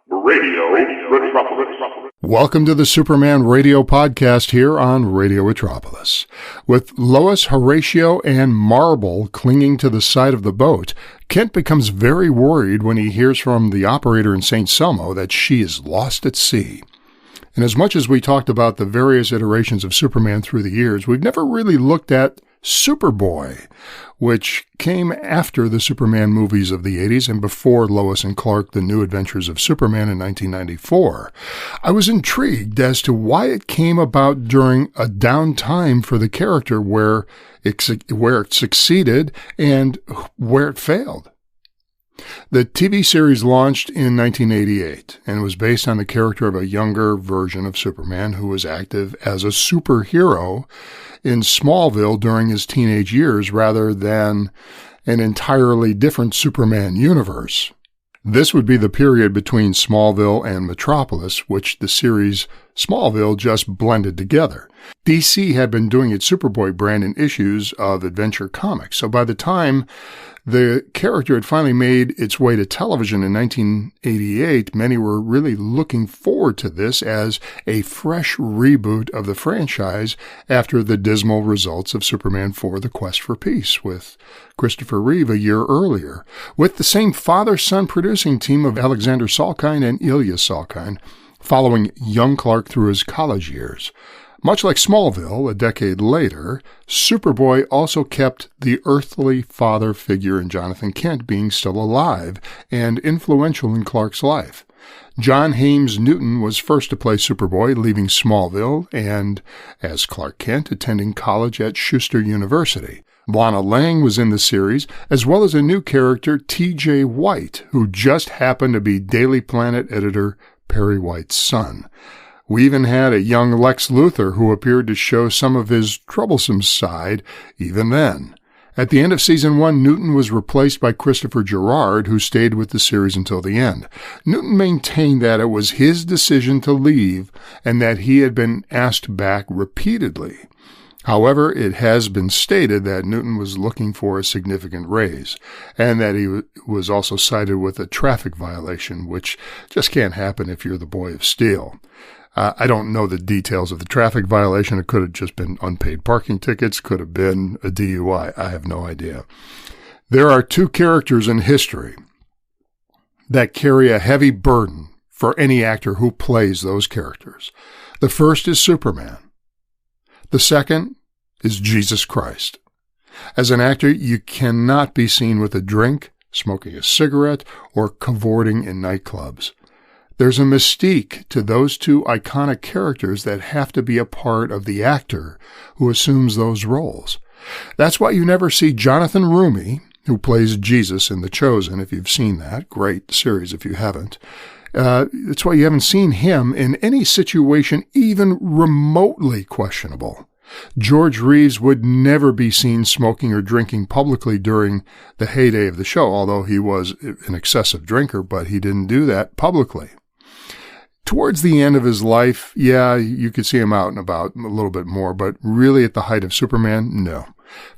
Radio Metropolis. Welcome to the Superman Radio Podcast here on Radio Metropolis. With Lois, Horatio, and Marble clinging to the side of the boat, Kent becomes very worried when he hears from the operator in St. Selmo that she is lost at sea. And as much as we talked about the various iterations of Superman through the years, we've never really looked at Superboy, which came after the Superman movies of the 80s and before Lois and Clark, The New Adventures of Superman in 1994. I was intrigued as to why it came about during a downtime for the character where it succeeded and where it failed. The TV series launched in 1988 and was based on the character of a younger version of Superman who was active as a superhero in Smallville during his teenage years rather than an entirely different Superman universe. This would be the period between Smallville and Metropolis, which the series Smallville just blended together. DC had been doing its Superboy brand in issues of Adventure Comics, so by the time the character had finally made its way to television in 1988, many were really looking forward to this as a fresh reboot of the franchise after the dismal results of Superman 4: The Quest for Peace with Christopher Reeve a year earlier, with the same father-son producing team of Alexander Salkind and Ilya Salkind, following young Clark through his college years. Much like Smallville, a decade later, Superboy also kept the earthly father figure in Jonathan Kent being still alive and influential in Clark's life. John Haymes Newton was first to play Superboy, leaving Smallville, and, as Clark Kent, attending college at Schuster University. Lana Lang was in the series, as well as a new character, T.J. White, who just happened to be Daily Planet editor Perry White's son. We even had a young Lex Luthor who appeared to show some of his troublesome side even then. At the end of Season 1, Newton was replaced by Christopher Gerard, who stayed with the series until the end. Newton maintained that it was his decision to leave and that he had been asked back repeatedly. However, it has been stated that Newton was looking for a significant raise, and that he was also cited with a traffic violation, which just can't happen if you're the Boy of Steel. I don't know the details of the traffic violation. It could have just been unpaid parking tickets, could have been a DUI. I have no idea. There are two characters in history that carry a heavy burden for any actor who plays those characters. The first is Superman. The second is Jesus Christ. As an actor, you cannot be seen with a drink, smoking a cigarette, or cavorting in nightclubs. There's a mystique to those two iconic characters that have to be a part of the actor who assumes those roles. That's why you never see Jonathan Roumie, who plays Jesus in The Chosen, if you've seen that. Great series if you haven't. That's why you haven't seen him in any situation even remotely questionable. George Reeves would never be seen smoking or drinking publicly during the heyday of the show, although he was an excessive drinker, but he didn't do that publicly. Towards the end of his life, yeah, you could see him out and about a little bit more, but really at the height of Superman, no.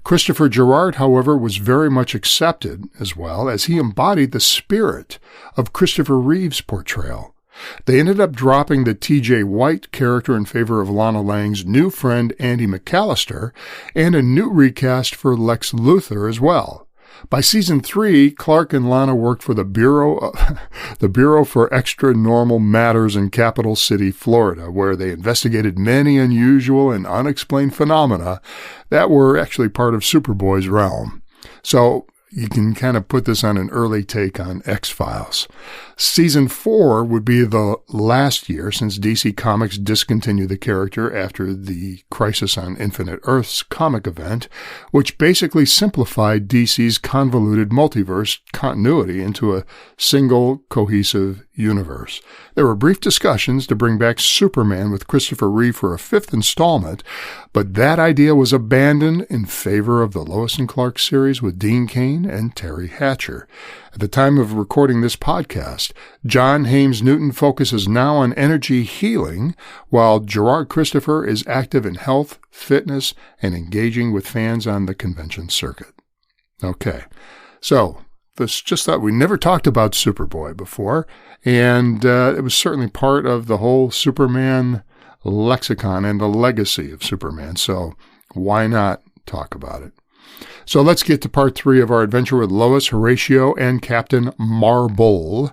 Christopher Gerard, however, was very much accepted as well, as he embodied the spirit of Christopher Reeve's portrayal. They ended up dropping the T.J. White character in favor of Lana Lang's new friend Andy McAllister, and a new recast for Lex Luthor as well. By Season 3, Clark and Lana worked for the Bureau for Extra Normal Matters in Capital City, Florida, where they investigated many unusual and unexplained phenomena that were actually part of Superboy's realm. So you can kind of put this on an early take on X-Files. Season 4 would be the last year since DC Comics discontinued the character after the Crisis on Infinite Earths comic event, which basically simplified DC's convoluted multiverse continuity into a single cohesive universe. There were brief discussions to bring back Superman with Christopher Reeve for a 5th installment, but that idea was abandoned in favor of the Lois and Clark series with Dean Cain and Terry Hatcher. At the time of recording this podcast, John Haymes Newton focuses now on energy healing, while Gerard Christopher is active in health, fitness, and engaging with fans on the convention circuit. Okay, so just thought we never talked about Superboy before, and it was certainly part of the whole Superman lexicon and the legacy of Superman, so why not talk about it? So let's get to part 3 of our adventure with Lois, Horatio, and Captain Marble,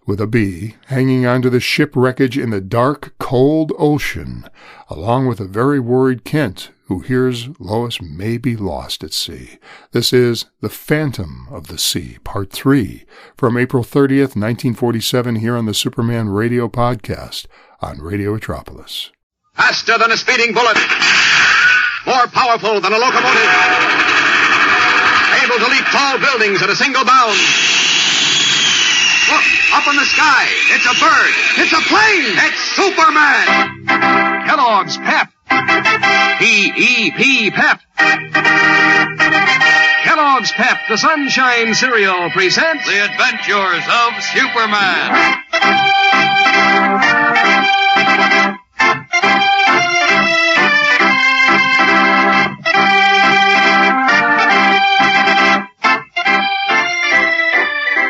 with a B, hanging onto the ship wreckage in the dark, cold ocean, along with a very worried Kent, who hears Lois may be lost at sea. This is The Phantom of the Sea, Part 3, from April 30th, 1947, here on the Superman Radio Podcast on Radio Metropolis. Faster than a speeding bullet. More powerful than a locomotive. Able to leap tall buildings at a single bound. Look, up in the sky. It's a bird. It's a plane. It's Superman. Kellogg's Pep. P-E-P, Pep. Kellogg's Pep, the Sunshine Cereal, presents The Adventures of Superman.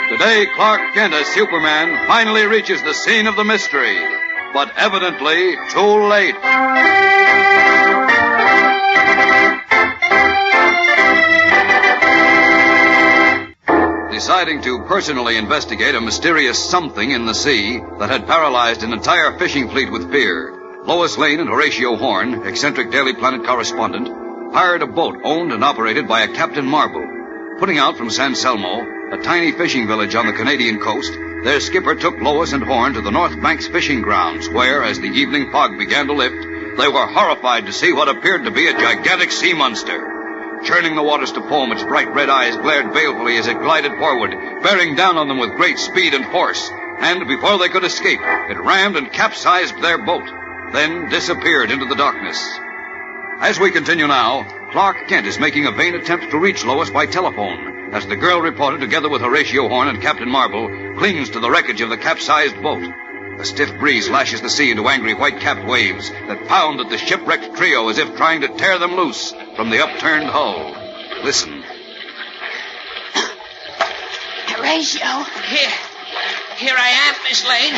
Today, Clark Kent as Superman finally reaches the scene of the mystery, but evidently too late. Deciding to personally investigate a mysterious something in the sea that had paralyzed an entire fishing fleet with fear, Lois Lane and Horatio Horn, eccentric Daily Planet correspondent, hired a boat owned and operated by a Captain Marble. Putting out from San Selmo, a tiny fishing village on the Canadian coast, their skipper took Lois and Horn to the North Banks fishing grounds, where, as the evening fog began to lift, they were horrified to see what appeared to be a gigantic sea monster. Churning the waters to foam, its bright red eyes glared balefully as it glided forward, bearing down on them with great speed and force. And before they could escape, it rammed and capsized their boat, then disappeared into the darkness. As we continue now, Clark Kent is making a vain attempt to reach Lois by telephone, as the girl reporter, together with Horatio Horn and Captain Marble, clings to the wreckage of the capsized boat. A stiff breeze lashes the sea into angry white-capped waves that pound at the shipwrecked trio as if trying to tear them loose from the upturned hull. Listen. Horatio. Here I am, Miss Lane.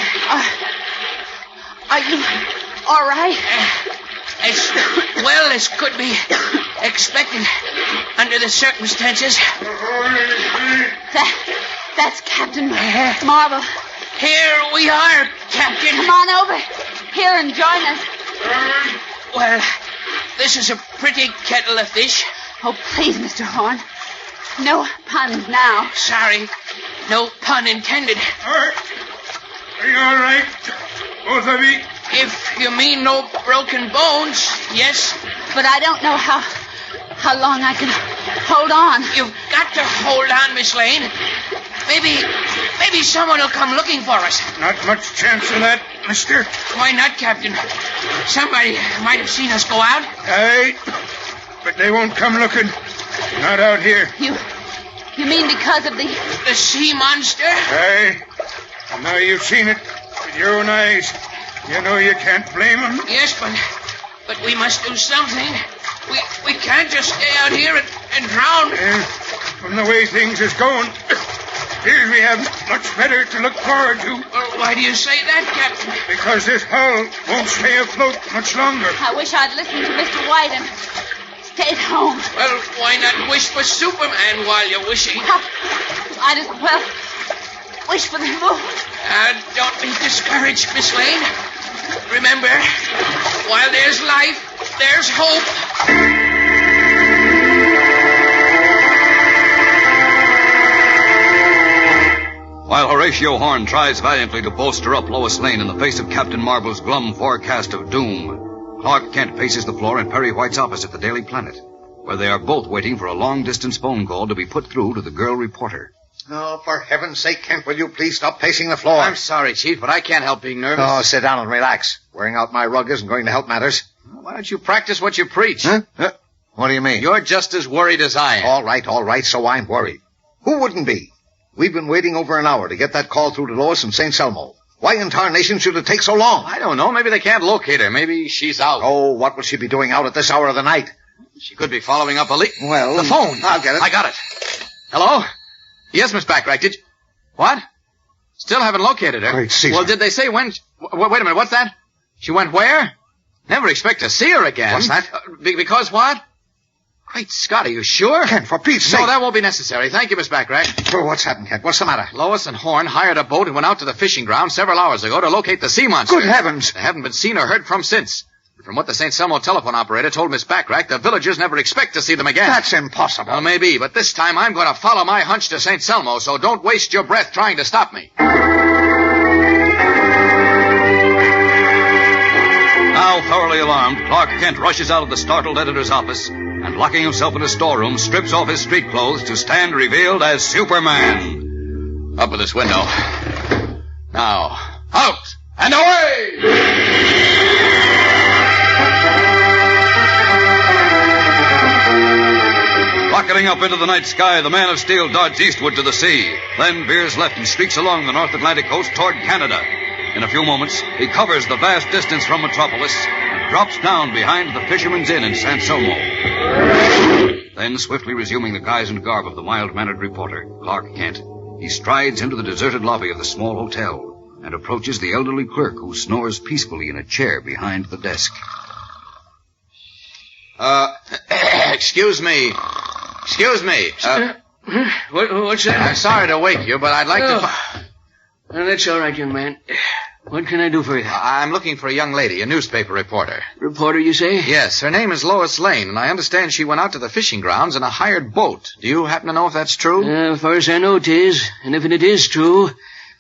Are you all right? As well as could be expected under the circumstances. That's Captain Marble. Here we are, Captain. Come on over here and join us. Well, this is a pretty kettle of fish. Oh, please, Mr. Horn. No puns now. Sorry, no pun intended. Are you all right, both of you? If you mean no broken bones, yes. But I don't know how long I can hold on. You've got to hold on, Miss Lane. Maybe someone will come looking for us. Not much chance of that, mister. Why not, Captain? Somebody might have seen us go out. Aye, but they won't come looking. Not out here. You mean because of the sea monster? Aye. And now you've seen it with your own eyes. You know you can't blame them. Yes, but we must do something. We can't just stay out here and drown. From the way things is going, here we have much better to look forward to. Well, why do you say that, Captain? Because this hull won't stay afloat much longer. I wish I'd listened to Mr. White and stayed home. Well, why not wish for Superman while you're wishing? Might as well wish for the moon. Don't be discouraged, Miss Lane. Remember, while there's life, there's hope. While Horatio Horn tries valiantly to bolster up Lois Lane in the face of Captain Marble's glum forecast of doom, Clark Kent paces the floor in Perry White's office at the Daily Planet, where they are both waiting for a long-distance phone call to be put through to the girl reporter. Oh, for heaven's sake, Kent, will you please stop pacing the floor? I'm sorry, Chief, but I can't help being nervous. Oh, sit down and relax. Wearing out my rug isn't going to help matters. Why don't you practice what you preach? Huh? What do you mean? You're just as worried as I am. All right, so I'm worried. Who wouldn't be? We've been waiting over an hour to get that call through to Lois in St. Selmo. Why in tarnation should it take so long? I don't know. Maybe they can't locate her. Maybe she's out. Oh, what will she be doing out at this hour of the night? She could be following up a lead. Well, the phone. I'll get it. I got it. Hello? Yes, Miss Backrack, did you... What? Still haven't located her. Great Caesar. Well, did they say when... Wait a minute, what's that? She went where? Never expect to see her again. What's that? Because what? Great Scott, are you sure? Kent, for Pete's sake. No, that won't be necessary. Thank you, Miss Backrack. Well, what's happened, Kent? What's the matter? Lois and Horn hired a boat and went out to the fishing ground several hours ago to locate the sea monster. Good heavens. They haven't been seen or heard from since. From what the St. Selmo telephone operator told Miss Backrack, the villagers never expect to see them again. That's impossible. Well, maybe, but this time I'm going to follow my hunch to St. Selmo, so don't waste your breath trying to stop me. Now thoroughly alarmed, Clark Kent rushes out of the startled editor's office and, locking himself in his storeroom, strips off his street clothes to stand revealed as Superman. Up with this window. Now, out and away! Rocketing up into the night sky, the Man of Steel dodges eastward to the sea, then veers left and streaks along the North Atlantic coast toward Canada. In a few moments, he covers the vast distance from Metropolis and drops down behind the Fisherman's Inn in San Selmo. Then, swiftly resuming the guise and garb of the mild-mannered reporter, Clark Kent, he strides into the deserted lobby of the small hotel and approaches the elderly clerk who snores peacefully in a chair behind the desk. Excuse me. What's that? I'm sorry to wake you, but I'd like to... Well, that's all right, young man. What can I do for you? I'm looking for a young lady, a newspaper reporter. Reporter, you say? Yes, her name is Lois Lane, and I understand she went out to the fishing grounds in a hired boat. Do you happen to know if that's true? As far as I know, it is. And if it is true,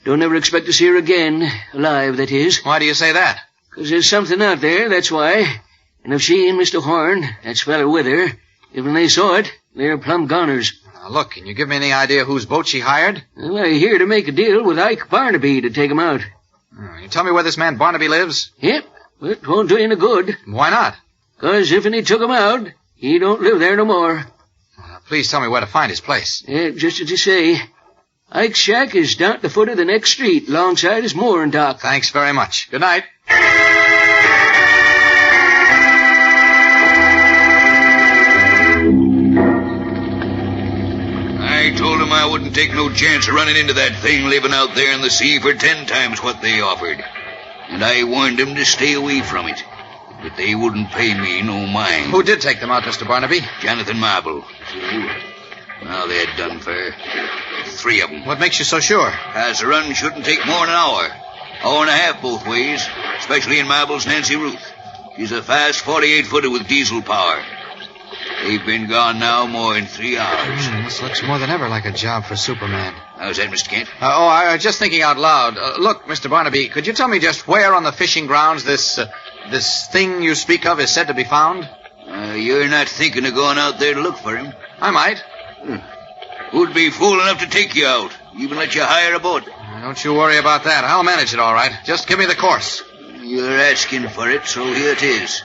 don't ever expect to see her again. Alive, that is. Why do you say that? Because there's something out there, that's why. And if she and Mr. Horn, that feller with her, if when they saw it, they're plumb goners. Now, look, can you give me any idea whose boat she hired? Well, I hear to make a deal with Ike Barnaby to take him out. You tell me where this man Barnaby lives? Yep, but it won't do you any good. Why not? 'Cause if he took him out, he don't live there no more. Please tell me where to find his place. Just as you say. Ike's shack is down at the foot of the next street, alongside his mooring dock. Thanks very much. Good night. I told him I wouldn't take no chance of running into that thing living out there in the sea for 10 times what they offered. And I warned them to stay away from it. But they wouldn't pay me no mind. Who did take them out, Mr. Barnaby? Jonathan Marble. Now they're done for. 3 of them. What makes you so sure? As the run shouldn't take more than an hour. Hour and a half both ways, especially in Marble's Nancy Ruth. She's a fast 48-footer with diesel power. They've been gone now more than 3 hours. This looks more than ever like a job for Superman. How's that, Mr. Kent? I was just thinking out loud. Look, Mr. Barnaby, could you tell me just where on the fishing grounds this thing you speak of is said to be found? You're not thinking of going out there to look for him? I might. Who'd be fool enough to take you out? Even let you hire a boat? Don't you worry about that. I'll manage it all right. Just give me the course. You're asking for it, so here it is.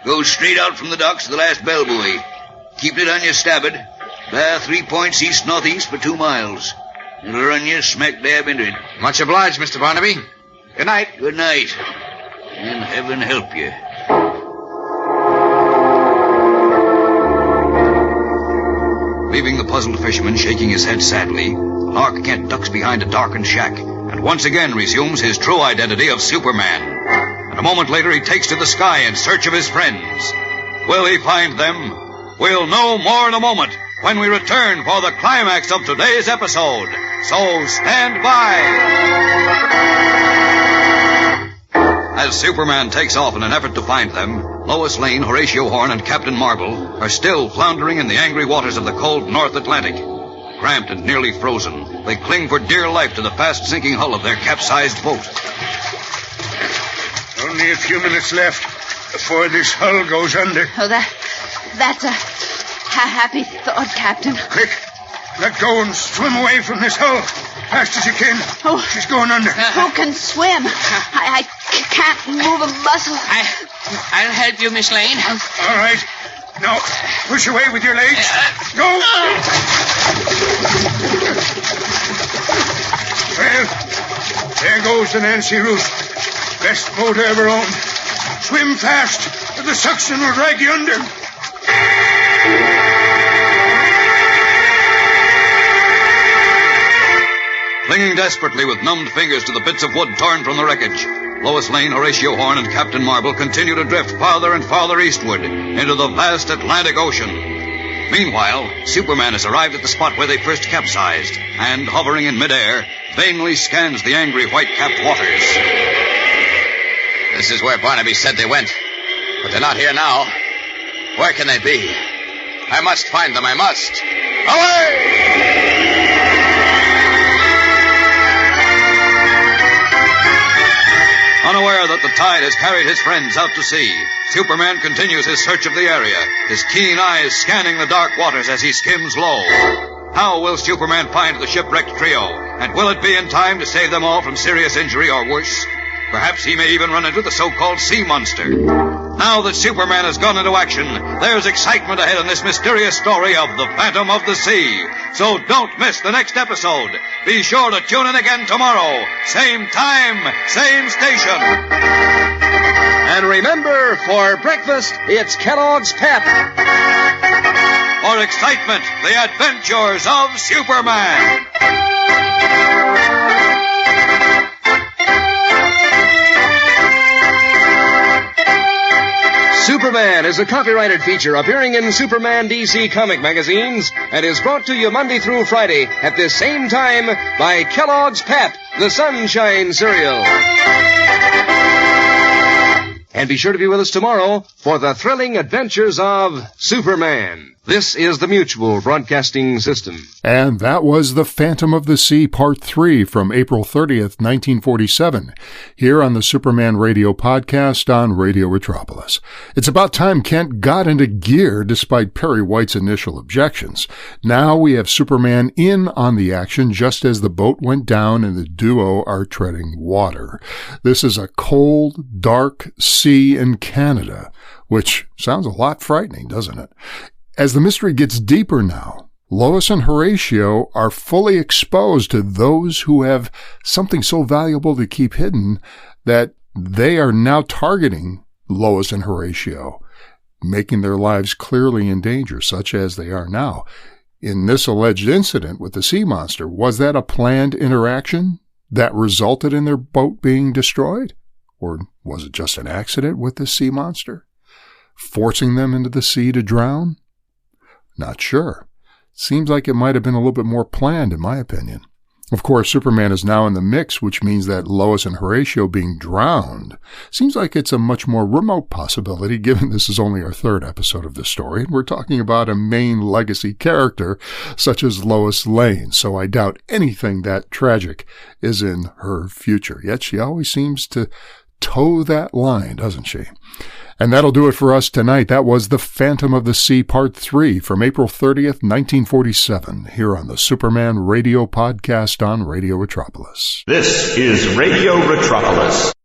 Go straight out from the docks to the last bell buoy. Keep it on your starboard. Bear 3 points east-northeast for 2 miles. It'll run you smack dab into it. Much obliged, Mr. Barnaby. Good night. Good night. And heaven help you. Leaving the puzzled fisherman shaking his head sadly, Clark Kent ducks behind a darkened shack and once again resumes his true identity of Superman. And a moment later he takes to the sky in search of his friends. Will he find them? We'll know more in a moment when we return for the climax of today's episode. So stand by. As Superman takes off in an effort to find them, Lois Lane, Horatio Horn, and Captain Marble are still floundering in the angry waters of the cold North Atlantic. Cramped and nearly frozen, they cling for dear life to the fast-sinking hull of their capsized boat. Only a few minutes left before this hull goes under. Oh, that's a happy thought, Captain. Quick, let go and swim away from this hull. Fast as you can. Oh. She's going under. Who can swim? I can't move a muscle. I'll help you, Miss Lane. All right. Now, push away with your legs. Go! Well, there goes the Nancy Ruth. Best boat I ever owned. Swim fast, or the suction will drag you under. Clinging desperately with numbed fingers to the bits of wood torn from the wreckage, Lois Lane, Horatio Horn, and Captain Marble continue to drift farther and farther eastward into the vast Atlantic Ocean. Meanwhile, Superman has arrived at the spot where they first capsized, and, hovering in midair, vainly scans the angry white-capped waters. This is where Barnaby said they went. But they're not here now. Where can they be? I must find them, I must. Away! Unaware that the tide has carried his friends out to sea, Superman continues his search of the area, his keen eyes scanning the dark waters as he skims low. How will Superman find the shipwrecked trio? And will it be in time to save them all from serious injury or worse? Perhaps he may even run into the so-called sea monster. Now that Superman has gone into action, there's excitement ahead in this mysterious story of the Phantom of the Sea. So don't miss the next episode. Be sure to tune in again tomorrow. Same time, same station. And remember, for breakfast, it's Kellogg's Pep. For excitement, the adventures of Superman. Superman is a copyrighted feature appearing in Superman DC comic magazines and is brought to you Monday through Friday at this same time by Kellogg's Pep, the Sunshine Cereal. And be sure to be with us tomorrow for the thrilling adventures of Superman. This is the Mutual Broadcasting System. And that was The Phantom of the Sea Part 3 from April 30th, 1947, here on the Superman Radio Podcast on Radio Metropolis. It's about time Kent got into gear despite Perry White's initial objections. Now we have Superman in on the action just as the boat went down and the duo are treading water. This is a cold, dark sea in Canada, which sounds a lot frightening, doesn't it? As the mystery gets deeper now, Lois and Horatio are fully exposed to those who have something so valuable to keep hidden that they are now targeting Lois and Horatio, making their lives clearly in danger, such as they are now. In this alleged incident with the sea monster, was that a planned interaction that resulted in their boat being destroyed? Or was it just an accident with the sea monster, forcing them into the sea to drown? Not sure. Seems like it might have been a little bit more planned, in my opinion. Of course, Superman is now in the mix, which means that Lois and Horatio being drowned seems like it's a much more remote possibility, given this is only our third episode of the story, and we're talking about a main legacy character such as Lois Lane, so I doubt anything that tragic is in her future. Yet she always seems to toe that line, doesn't she? And that'll do it for us tonight. That was The Phantom of the Sea Part 3 from April 30th, 1947, here on the Superman Radio Podcast on Radio Metropolis. This is Radio Metropolis.